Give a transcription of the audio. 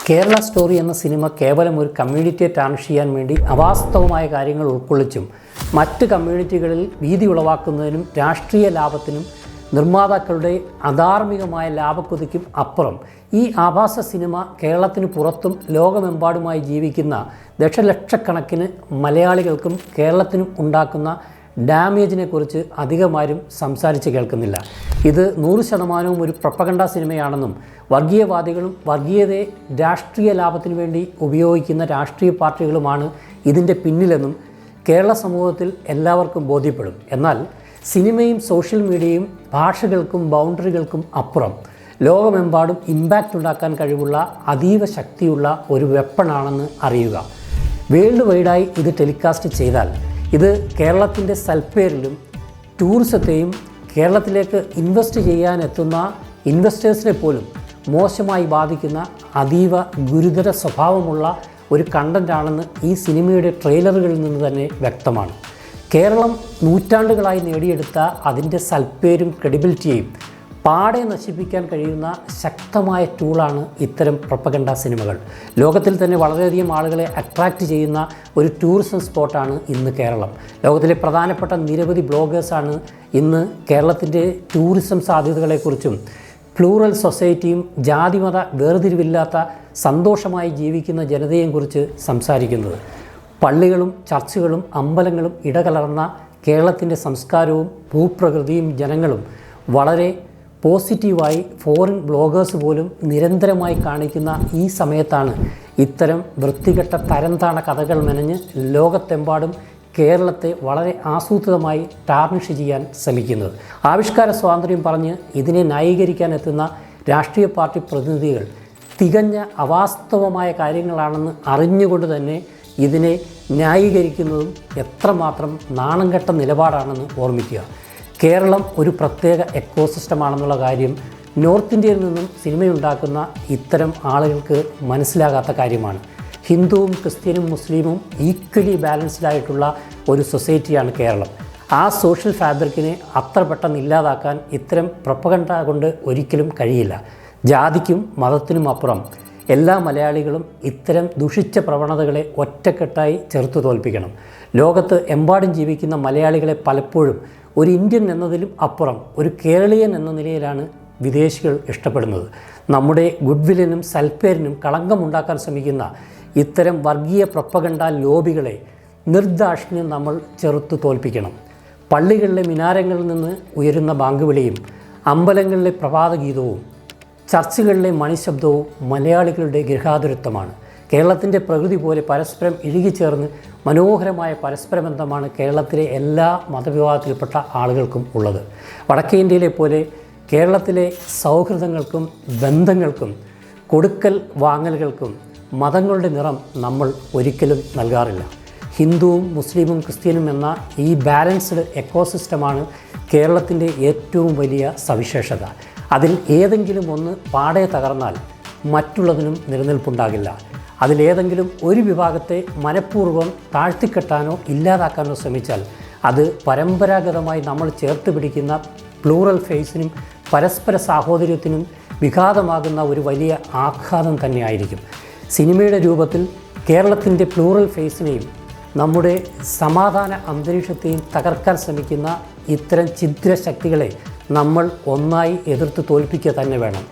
Kerala story എന്ന cinema കേവലം ഒരു കമ്മ്യൂണിറ്റിയെ ടാർണിഷ് ചെയ്യാൻ വേണ്ടി അവാസ്തവമായ കാര്യങ്ങൾ ഉൾക്കൊള്ളിച്ചും മറ്റ് കമ്മ്യൂണിറ്റികളിൽ ഭീതി ഉളവാക്കുന്നതിനും രാഷ്ട്രീയ ലാഭത്തിനും നിർമ്മാതാക്കളുടെ അധാർമികമായ ലാഭക്കൊതിക്കും അപ്പുറം ഈ ആഭാസ സിനിമ കേരളത്തിന് പുറത്തും ലോകമെമ്പാടുമായി ജീവിക്കുന്ന ദശലക്ഷക്കണക്കിന് മലയാളികൾക്കും കേരളത്തിനും ഉണ്ടാക്കുന്ന ഡാമേജിനെക്കുറിച്ച് അധികമാരും സംസാരിച്ച് കേൾക്കുന്നില്ല. ഇത് 100% ഒരു പ്രൊപ്പഗണ്ട സിനിമയാണെന്നും വർഗീയവാദികളും വർഗീയതയെ രാഷ്ട്രീയ ലാഭത്തിനു വേണ്ടി ഉപയോഗിക്കുന്ന രാഷ്ട്രീയ പാർട്ടികളുമാണ് ഇതിൻ്റെ പിന്നിലെന്നും കേരള സമൂഹത്തിൽ എല്ലാവർക്കും ബോധ്യപ്പെടും. എന്നാൽ സിനിമയും സോഷ്യൽ മീഡിയയും ഭാഷകൾക്കും ബൗണ്ടറികൾക്കും അപ്പുറം ലോകമെമ്പാടും ഇമ്പാക്റ്റ് ഉണ്ടാക്കാൻ കഴിവുള്ള അതീവ ശക്തിയുള്ള ഒരു വെപ്പണാണെന്ന് അറിയുക. വേൾഡ് വൈഡായി ഇത് ടെലികാസ്റ്റ് ചെയ്താൽ ഇത് കേരളത്തിൻ്റെ സൽപ്പേരിലും ടൂറിസത്തെയും കേരളത്തിലേക്ക് ഇൻവെസ്റ്റ് ചെയ്യാനെത്തുന്ന ഇൻവെസ്റ്റേഴ്സിനെ പോലും മോശമായി ബാധിക്കുന്ന അതീവ ഗുരുതര സ്വഭാവമുള്ള ഒരു കണ്ടൻ്റാണെന്ന് ഈ സിനിമയുടെ ട്രെയിലറുകളിൽ നിന്ന് തന്നെ വ്യക്തമാണ്. കേരളം നൂറ്റാണ്ടുകളായി നേടിയെടുത്ത അതിൻ്റെ സൽപ്പേരും ക്രെഡിബിലിറ്റിയെയും പാടെ നശിപ്പിക്കാൻ കഴിയുന്ന ശക്തമായ ടൂളാണ് ഇത്തരം പ്രൊപ്പഗണ്ട സിനിമകൾ. ലോകത്തിൽ തന്നെ വളരെയധികം ആളുകളെ അട്രാക്റ്റ് ചെയ്യുന്ന ഒരു ടൂറിസം സ്പോട്ടാണ് ഇന്ന് കേരളം. ലോകത്തിലെ പ്രധാനപ്പെട്ട നിരവധി ബ്ലോഗേഴ്സാണ് ഇന്ന് കേരളത്തിൻ്റെ ടൂറിസം സാധ്യതകളെക്കുറിച്ചും പ്ലൂറൽ സൊസൈറ്റിയും ജാതിമത വേർതിരിവില്ലാത്ത സന്തോഷമായി ജീവിക്കുന്ന ജനതയെയും കുറിച്ച് സംസാരിക്കുന്നത്. പള്ളികളും ചർച്ചുകളും അമ്പലങ്ങളും ഇടകലർന്ന കേരളത്തിൻ്റെ സംസ്കാരവും ഭൂപ്രകൃതിയും ജനങ്ങളും വളരെ പോസിറ്റീവായി ഫോറിൻ ബ്ലോഗേഴ്സ് പോലും നിരന്തരമായി കാണിക്കുന്ന ഈ സമയത്താണ് ഇത്തരം വൃത്തികെട്ട തരംതാണ കഥകൾ മെനഞ്ഞ് ലോകത്തെമ്പാടും കേരളത്തെ വളരെ ആസൂത്രിതമായി ടാർണിഷ് ചെയ്യാൻ ശ്രമിക്കുന്നത്. ആവിഷ്കാര സ്വാതന്ത്ര്യം പറഞ്ഞ് ഇതിനെ ന്യായീകരിക്കാൻ എത്തുന്ന രാഷ്ട്രീയ പാർട്ടി പ്രതിനിധികൾ തികഞ്ഞ അവാസ്തവമായ കാര്യങ്ങളാണെന്ന് അറിഞ്ഞുകൊണ്ട് തന്നെ ഇതിനെ ന്യായീകരിക്കുന്നതും എത്രമാത്രം നാണംകെട്ട നിലപാടാണെന്ന് ഓർമ്മിക്കുക. കേരളം ഒരു പ്രത്യേക എക്കോസിസ്റ്റമാണെന്നുള്ള കാര്യം നോർത്ത് ഇന്ത്യയിൽ നിന്നും സിനിമയുണ്ടാക്കുന്ന ഇത്തരം ആളുകൾക്ക് മനസ്സിലാകാത്ത കാര്യമാണ്. ഹിന്ദുവും ക്രിസ്ത്യനും മുസ്ലിമും ഈക്വലി ബാലൻസ്ഡായിട്ടുള്ള ഒരു സൊസൈറ്റിയാണ് കേരളം. ആ സോഷ്യൽ ഫാബ്രിക്കിനെ അത്ര പെട്ടെന്ന് ഇല്ലാതാക്കാൻ ഇത്തരം പ്രൊപ്പഗണ്ട കൊണ്ട് ഒരിക്കലും കഴിയില്ല. ജാതിക്കും മതത്തിനും അപ്പുറം എല്ലാ മലയാളികളും ഇത്തരം ദുഷിച്ച പ്രവണതകളെ ഒറ്റക്കെട്ടായി ചെറുത്തു തോൽപ്പിക്കണം. ലോകത്ത് എമ്പാടും ജീവിക്കുന്ന മലയാളികളെ പലപ്പോഴും ഒരു ഇന്ത്യൻ എന്നതിലും അപ്പുറം ഒരു കേരളീയൻ എന്ന നിലയിലാണ് വിദേശികൾ ഇഷ്ടപ്പെടുന്നത്. നമ്മുടെ ഗുഡ്വില്ലിനും സൽപ്പേരിനും കളങ്കമുണ്ടാക്കാൻ ശ്രമിക്കുന്ന ഇത്തരം വർഗീയ പ്രൊപ്പഗണ്ട ലോബികളെ നിർദാക്ഷിണ്യം നമ്മൾ ചെറുത്തു തോൽപ്പിക്കണം. പള്ളികളിലെ മിനാരങ്ങളിൽ നിന്ന് ഉയരുന്ന ബാങ്കുവിളിയും അമ്പലങ്ങളിലെ പ്രഭാതഗീതവും ചർച്ചുകളിലെ മണിശബ്ദവും മലയാളികളുടെ ഗൃഹാതുരത്വമാണ്. കേരളത്തിൻ്റെ പ്രകൃതി പോലെ പരസ്പരം ഇഴുകിച്ചേർന്ന് മനോഹരമായ പരസ്പരബന്ധമാണ് കേരളത്തിലെ എല്ലാ മതവിഭാഗത്തിൽപ്പെട്ട ആളുകൾക്കും ഉള്ളത്. വടക്കേ ഇന്ത്യയിലെ പോലെ കേരളത്തിലെ സൗഹൃദങ്ങൾക്കും ബന്ധങ്ങൾക്കും കൊടുക്കൽ വാങ്ങലുകൾക്കും മതങ്ങളുടെ നിറം നമ്മൾ ഒരിക്കലും നൽകാറില്ല. ഹിന്ദുവും മുസ്ലിമും ക്രിസ്ത്യനും എന്ന ഈ ബാലൻസ്ഡ് എക്കോസിസ്റ്റമാണ് കേരളത്തിൻ്റെ ഏറ്റവും വലിയ സവിശേഷത. അതിൽ ഏതെങ്കിലും ഒന്ന് പാടെ തകർന്നാൽ മറ്റുള്ളതിനും നിലനിൽപ്പുണ്ടാകില്ല. അതിലേതെങ്കിലും ഒരു വിഭാഗത്തെ മനഃപൂർവ്വം താഴ്ത്തിക്കെട്ടാനോ ഇല്ലാതാക്കാനോ ശ്രമിച്ചാൽ അത് പരമ്പരാഗതമായി നമ്മൾ ചേർത്ത് പിടിക്കുന്ന പ്ലൂറൽ ഫേസിനും പരസ്പര സാഹോദര്യത്തിനും വിഘാതമാകുന്ന ഒരു വലിയ ആഘാതം തന്നെയായിരിക്കും. സിനിമയുടെ രൂപത്തിൽ കേരളത്തിൻ്റെ പ്ലൂറൽ ഫേസിനെയും നമ്മുടെ സമാധാന അന്തരീക്ഷത്തെയും തകർക്കാൻ ശ്രമിക്കുന്ന ഇത്തരം ഛിദ്രശക്തികളെ നമ്മൾ ഒന്നായി എതിർത്ത് തോൽപ്പിക്കുക തന്നെ വേണം.